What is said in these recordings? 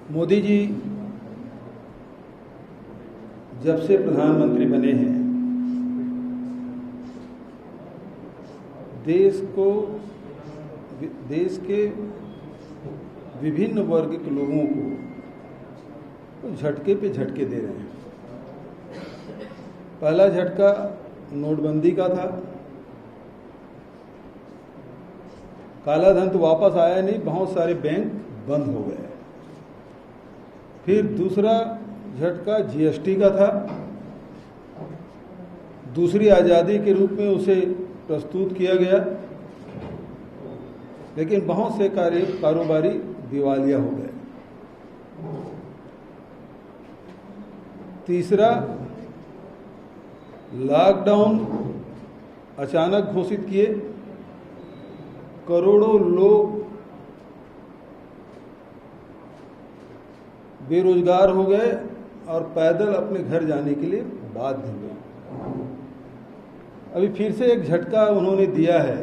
मोदी जी जब से प्रधानमंत्री बने हैं, देश के विभिन्न वर्ग के लोगों को झटके पे झटके दे रहे हैं। पहला झटका नोटबंदी का था। काला धन तो वापस आया नहीं, बहुत सारे बैंक बंद हो गए। फिर दूसरा झटका जीएसटी का था। दूसरी आज़ादी के रूप में उसे प्रस्तुत किया गया, लेकिन बहुत से कारोबारी दिवालिया हो गए। तीसरा, लॉकडाउन अचानक घोषित किए, करोड़ों लोग बेरोजगार हो गए और पैदल अपने घर जाने के लिए बाध्य हुए। अभी फिर से एक झटका उन्होंने दिया है,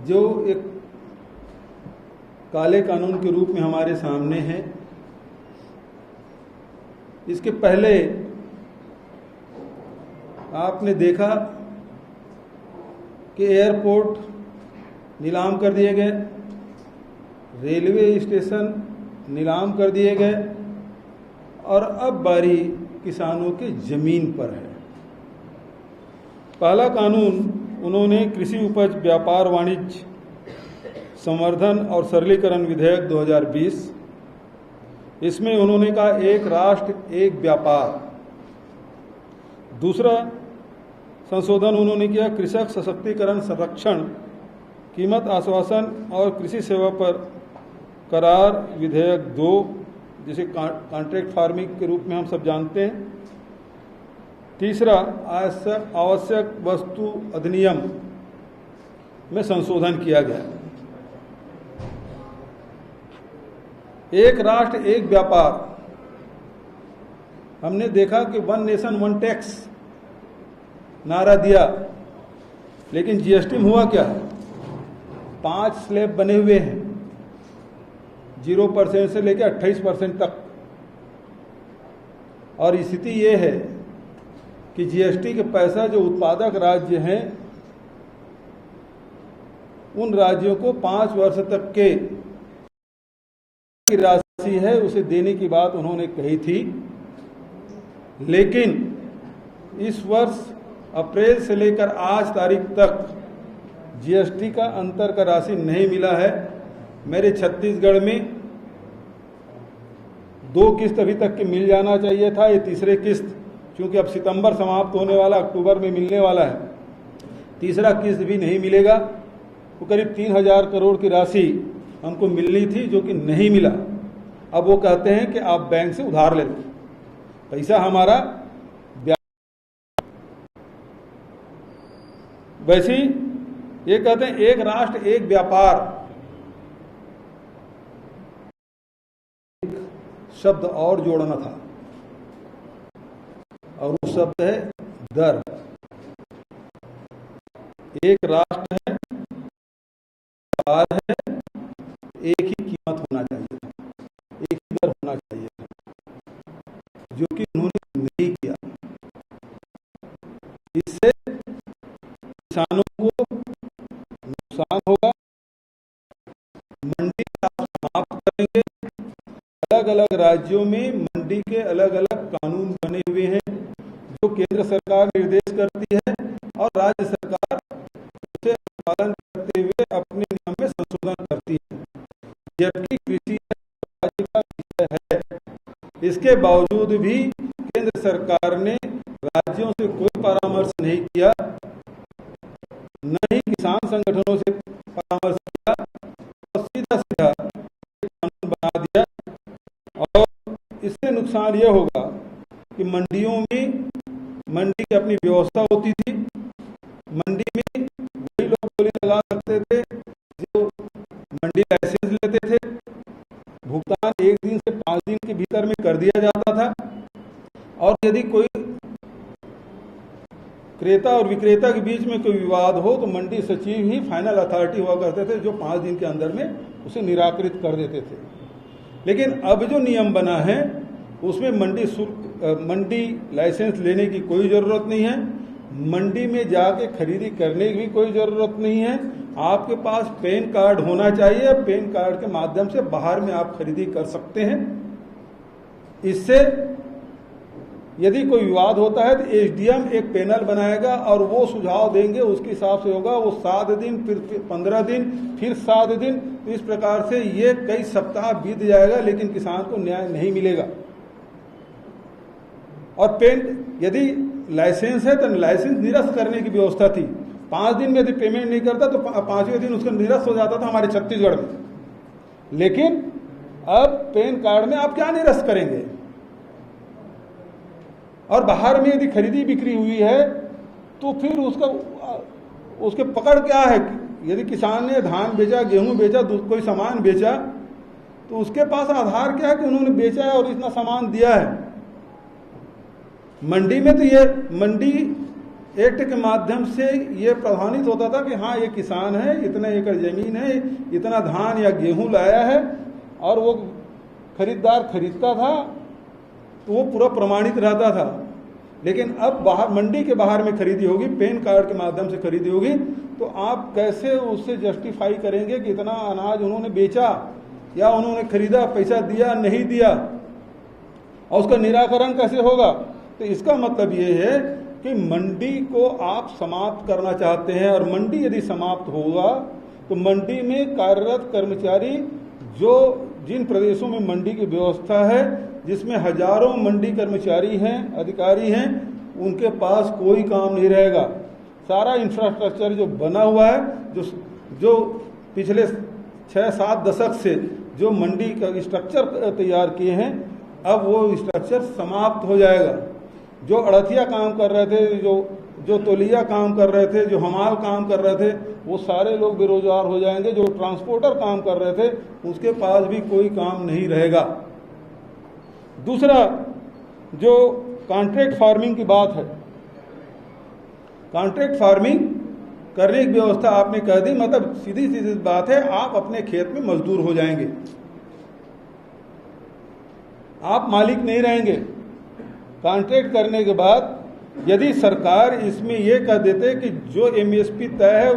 जो एक काले कानून के रूप में हमारे सामने है। इसके पहले आपने देखा कि एयरपोर्ट नीलाम कर दिए गए, रेलवे स्टेशन नीलाम कर दिए गए, और अब बारी किसानों के जमीन पर है। पहला कानून उन्होंने कृषि उपज व्यापार वाणिज्य संवर्धन और सरलीकरण विधेयक 2020, इसमें उन्होंने कहा एक राष्ट्र एक व्यापार। दूसरा संशोधन उन्होंने किया कृषक सशक्तिकरण संरक्षण कीमत आश्वासन और कृषि सेवा पर करार विधेयक 2, जिसे कॉन्ट्रैक्ट फार्मिंग के रूप में हम सब जानते हैं। तीसरा आवश्यक वस्तु अधिनियम में संशोधन किया गया। एक राष्ट्र एक व्यापार, हमने देखा कि 1 नेशन 1 टैक्स नारा दिया, लेकिन जीएसटी में हुआ क्या? 5 स्लैब बने हुए हैं, 0% से लेकर 28% तक। और स्थिति ये है कि जीएसटी के पैसा जो उत्पादक राज्य हैं, उन राज्यों को 5 वर्ष तक के राशि है उसे देने की बात उन्होंने कही थी, लेकिन इस वर्ष अप्रैल से लेकर आज तारीख तक जीएसटी का अंतर का राशि नहीं मिला है। मेरे छत्तीसगढ़ में 2 किस्त अभी तक के मिल जाना चाहिए था, ये तीसरे किस्त, क्योंकि अब सितंबर समाप्त होने वाला, अक्टूबर में मिलने वाला है, तीसरा किस्त भी नहीं मिलेगा। तो करीब 3000 करोड़ की राशि हमको मिलनी थी, जो कि नहीं मिला। अब वो कहते हैं कि आप बैंक से उधार ले लो, पैसा हमारा वैसे ही ये कहते हैं एक राष्ट्र एक व्यापार। एक शब्द और जोड़ना था, और वो शब्द है दर। एक राष्ट्र है, व्यापार है, एक ही कीमत होना चाहिए, एक ही दर होना चाहिए, जो कि उन्होंने नहीं किया। इससे किसानों को नुकसान होगा। मंडी आप समाप्त करेंगे। अलग अलग राज्यों में मंडी के अलग अलग कानून बने हुए हैं, जो केंद्र सरकार निर्देश करती है और राज्य सरकार उसे पालन करते हुए अपने नियम में संशोधन करती है। जबकि कृषि राज्य का विषय है, इसके बावजूद भी केंद्र सरकार ने राज्यों से कोई परामर्श नहीं किया, न ही किसान संगठनों से परामर्श किया, और सीधा सीधा कानून बना दिया। और इससे नुकसान यह होगा कि मंडियों में, मंडी की अपनी व्यवस्था होती थी, मंडी में वही लोग बोली लगा सकते थे जो मंडी लाइसेंस लेते थे। भुगतान 1 दिन से 5 दिन के भीतर में कर दिया जाता था, और यदि कोई क्रेता और विक्रेता के बीच में कोई विवाद हो तो मंडी सचिव ही फाइनल अथॉरिटी हुआ करते थे, जो 5 दिन के अंदर में उसे निराकृत कर देते थे। लेकिन अब जो नियम बना है उसमें मंडी लाइसेंस लेने की कोई ज़रूरत नहीं है, मंडी में जाके खरीदी करने की भी कोई ज़रूरत नहीं है। आपके पास पैन कार्ड होना चाहिए, पैन कार्ड के माध्यम से बाहर में आप खरीदी कर सकते हैं। इससे यदि कोई विवाद होता है तो एसडीएम एक पैनल बनाएगा और वो सुझाव देंगे, उसके हिसाब से होगा। वो 7 दिन, फिर 15 दिन, फिर 7 दिन, तो इस प्रकार से ये कई सप्ताह बीत जाएगा, लेकिन किसान को न्याय नहीं मिलेगा। और यदि लाइसेंस है तो लाइसेंस निरस्त करने की व्यवस्था थी। 5 दिन में यदि पेमेंट नहीं करता तो 5वें दिन उसका निरस्त हो जाता था हमारे छत्तीसगढ़ में। लेकिन अब पैन कार्ड में आप क्या निरस्त करेंगे? और बाहर में यदि खरीदी बिक्री हुई है तो फिर उसके पकड़ क्या है? यदि किसान ने धान बेचा, गेहूं बेचा, कोई सामान बेचा, तो उसके पास आधार क्या है कि उन्होंने बेचा है और इतना सामान दिया है। मंडी में तो ये मंडी एक्ट के माध्यम से ये प्रधानित होता था कि हाँ ये किसान है, इतने एकड़ जमीन है, इतना धान या गेहूं लाया है, और वो खरीदार खरीदता था तो वो पूरा प्रमाणित रहता था। लेकिन अब बाहर मंडी के बाहर में खरीदी होगी, पैन कार्ड के माध्यम से खरीदी होगी, तो आप कैसे उससे जस्टिफाई करेंगे कि इतना अनाज उन्होंने बेचा या उन्होंने खरीदा, पैसा दिया नहीं दिया, और उसका निराकरण कैसे होगा? तो इसका मतलब ये है कि मंडी को आप समाप्त करना चाहते हैं। और मंडी यदि समाप्त होगा तो मंडी में कार्यरत कर्मचारी, जो जिन प्रदेशों में मंडी की व्यवस्था है, जिसमें हजारों मंडी कर्मचारी हैं, अधिकारी हैं, उनके पास कोई काम नहीं रहेगा। सारा इंफ्रास्ट्रक्चर जो बना हुआ है, जो पिछले 6-7 दशक से जो मंडी का स्ट्रक्चर तैयार किए हैं, अब वो स्ट्रक्चर समाप्त हो जाएगा। जो अड़थिया काम कर रहे थे, जो तौलिया काम कर रहे थे, जो हमाल काम कर रहे थे, वो सारे लोग बेरोजगार हो जाएंगे। जो ट्रांसपोर्टर काम कर रहे थे उसके पास भी कोई काम नहीं रहेगा। दूसरा, जो कॉन्ट्रैक्ट फार्मिंग की बात है, कॉन्ट्रैक्ट फार्मिंग करने की व्यवस्था आपने कर दी, मतलब सीधी सीधी बात है, आप अपने खेत में मजदूर हो जाएंगे, आप मालिक नहीं रहेंगे। कॉन्ट्रैक्ट करने के बाद यदि सरकार इसमें यह कह देते कि जो एमएसपी तय है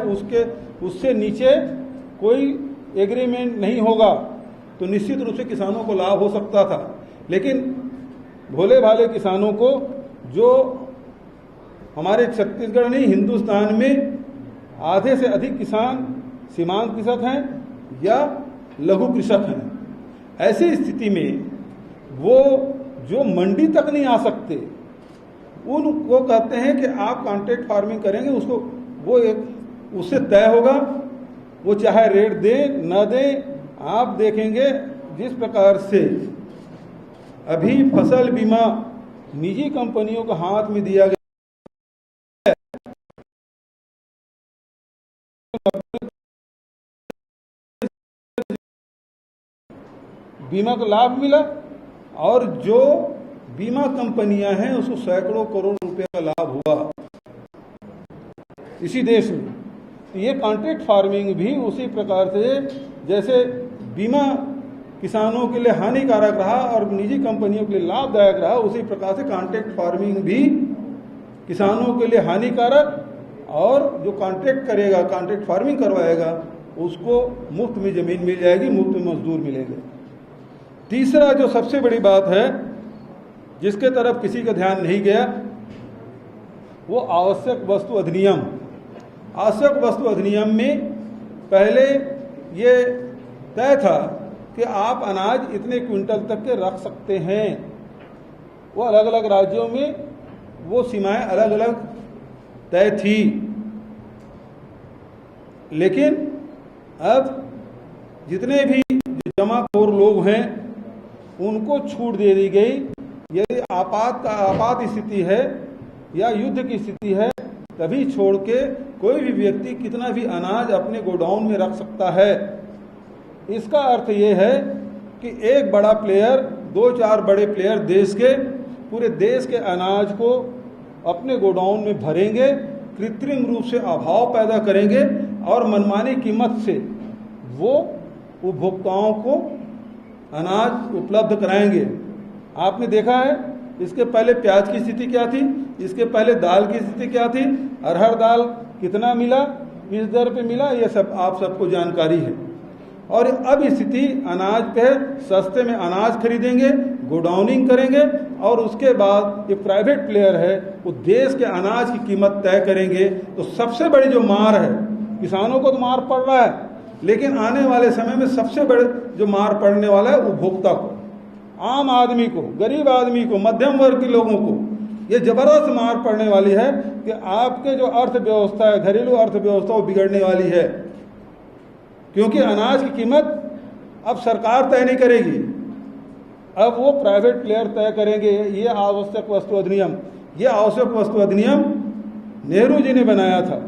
उससे नीचे कोई एग्रीमेंट नहीं होगा, तो निश्चित रूप से किसानों को लाभ हो सकता था। लेकिन भोले भाले किसानों को, जो हमारे छत्तीसगढ़ नहीं हिंदुस्तान में आधे से अधिक किसान सीमांत कृषक हैं या लघु कृषक हैं, ऐसी स्थिति में वो जो मंडी तक नहीं आ सकते, उनको कहते हैं कि आप कॉन्ट्रैक्ट फार्मिंग करेंगे, उसको वो एक उससे तय होगा, वो चाहे रेट दे न दे। आप देखेंगे जिस प्रकार से अभी फसल बीमा निजी कंपनियों के हाथ में दिया गया, बीमा का लाभ मिला, और जो बीमा कंपनियां हैं उसको सैकड़ों करोड़ रुपए का लाभ हुआ इसी देश में। तो ये कॉन्ट्रैक्ट फार्मिंग भी उसी प्रकार से, जैसे बीमा किसानों के लिए हानिकारक रहा और निजी कंपनियों के लिए लाभदायक रहा, उसी प्रकार से कॉन्ट्रैक्ट फार्मिंग भी किसानों के लिए हानिकारक, और जो कॉन्ट्रैक्ट करेगा, कॉन्ट्रैक्ट फार्मिंग करवाएगा, उसको मुफ्त में ज़मीन मिल जाएगी, मुफ्त में मजदूर मिलेंगे। तीसरा जो सबसे बड़ी बात है जिसके तरफ किसी का ध्यान नहीं गया, वो आवश्यक वस्तु अधिनियम। आवश्यक वस्तु अधिनियम में पहले ये तय था कि आप अनाज इतने क्विंटल तक के रख सकते हैं। वो अलग अलग राज्यों में वो सीमाएं अलग अलग तय थी, लेकिन अब जितने भी जमाखोर लोग हैं उनको छूट दे दी गई। यदि आपात स्थिति है या युद्ध की स्थिति है, तभी छोड़ के कोई भी व्यक्ति कितना भी अनाज अपने गोडाउन में रख सकता है। इसका अर्थ ये है कि एक बड़ा प्लेयर, 2-4 बड़े प्लेयर देश के, पूरे देश के अनाज को अपने गोडाउन में भरेंगे, कृत्रिम रूप से अभाव पैदा करेंगे और मनमानी कीमत से वो उपभोक्ताओं को अनाज उपलब्ध कराएंगे। आपने देखा है इसके पहले प्याज की स्थिति क्या थी, इसके पहले दाल की स्थिति क्या थी, अरहर दाल कितना मिला, किस दर पे मिला, ये सब आप सबको जानकारी है। और अब स्थिति अनाज पे है, सस्ते में अनाज खरीदेंगे, गोडाउनिंग करेंगे और उसके बाद ये प्राइवेट प्लेयर है वो देश के अनाज की कीमत तय करेंगे। तो सबसे बड़ी जो मार है, किसानों को तो मार पड़ रहा है, लेकिन आने वाले समय में सबसे बड़े जो मार पड़ने वाला है उपभोक्ता को, आम आदमी को, गरीब आदमी को, मध्यम वर्ग के लोगों को ये जबरदस्त मार पड़ने वाली है कि आपके जो अर्थव्यवस्था है, घरेलू अर्थव्यवस्था वो बिगड़ने वाली है। क्योंकि अनाज की कीमत अब सरकार तय नहीं करेगी, अब वो प्राइवेट प्लेयर तय करेंगे। ये आवश्यक वस्तु अधिनियम, ये आवश्यक वस्तु अधिनियम नेहरू जी ने बनाया था।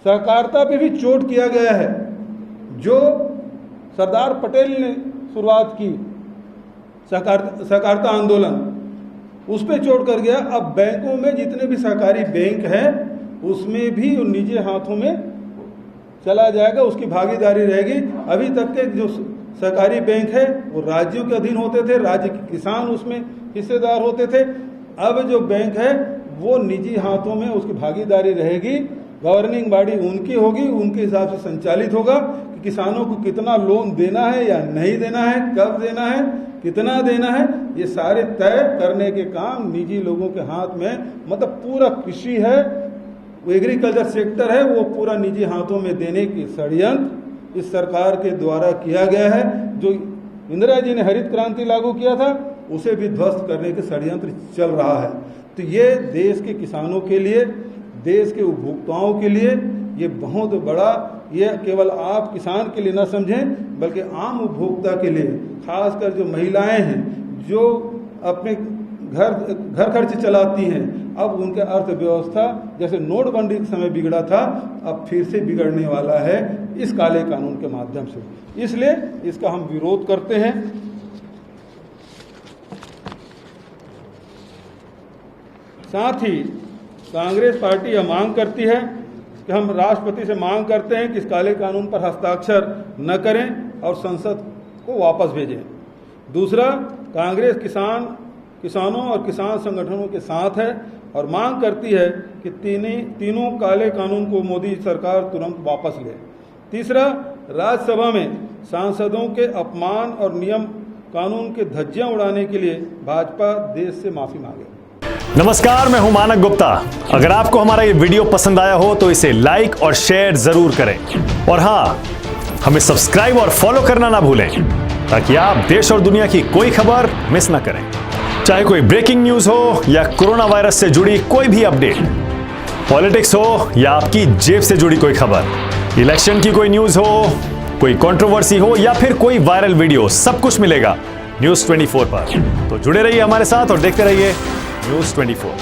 सहकारिता पे भी चोट किया गया है, जो सरदार पटेल ने शुरुआत की सहकारिता आंदोलन, उस पर चोट कर गया। अब बैंकों में जितने भी सहकारी बैंक हैं उसमें भी निजी हाथों में चला जाएगा, उसकी भागीदारी रहेगी। अभी तक के जो सहकारी बैंक है वो राज्यों के अधीन होते थे, राज्य के किसान उसमें हिस्सेदार होते थे। अब जो बैंक है वो निजी हाथों में उसकी भागीदारी रहेगी, गवर्निंग बॉडी उनकी होगी, उनके हिसाब से संचालित होगा कि किसानों को कितना लोन देना है या नहीं देना है, कब देना है, कितना देना है, ये सारे तय करने के काम निजी लोगों के हाथ में, मतलब पूरा कृषि है, वो एग्रीकल्चर सेक्टर है, वो पूरा निजी हाथों में देने की षड्यंत्र इस सरकार के द्वारा किया गया है। जो इंदिरा जी ने हरित क्रांति लागू किया था उसे भी ध्वस्त करने के षड्यंत्र चल रहा है। तो ये देश के किसानों के लिए, देश के उपभोक्ताओं के लिए ये बहुत बड़ा, ये केवल आप किसान के लिए न समझें बल्कि आम उपभोक्ता के लिए, खासकर जो महिलाएं हैं जो अपने घर खर्च चलाती हैं, अब उनके अर्थव्यवस्था जैसे नोटबंदी के समय बिगड़ा था अब फिर से बिगड़ने वाला है इस काले कानून के माध्यम से। इसलिए इसका हम विरोध करते हैं। साथ ही कांग्रेस पार्टी यह मांग करती है कि हम राष्ट्रपति से मांग करते हैं कि इस काले कानून पर हस्ताक्षर न करें और संसद को वापस भेजें। दूसरा, कांग्रेस किसानों और किसान संगठनों के साथ है और मांग करती है कि तीनों काले कानून को मोदी सरकार तुरंत वापस ले। तीसरा, राज्यसभा में सांसदों के अपमान और नियम कानून के धज्जियां उड़ाने के लिए भाजपा देश से माफी मांगे। नमस्कार, मैं हूं मानक गुप्ता। अगर आपको हमारा ये वीडियो पसंद आया हो तो इसे लाइक और शेयर जरूर करें और हाँ, हमें सब्सक्राइब और फॉलो करना ना भूलें ताकि आप देश और दुनिया की कोई खबर मिस ना करें। चाहे कोई ब्रेकिंग न्यूज हो या कोरोना वायरस से जुड़ी कोई भी अपडेट, पॉलिटिक्स हो या आपकी जेब से जुड़ी कोई खबर, इलेक्शन की कोई न्यूज हो, कोई कंट्रोवर्सी हो या फिर कोई वायरल वीडियो, सब कुछ मिलेगा न्यूज़ 24 पर। तो जुड़े रहिए हमारे साथ और देखते रहिए न्यूज़ 24।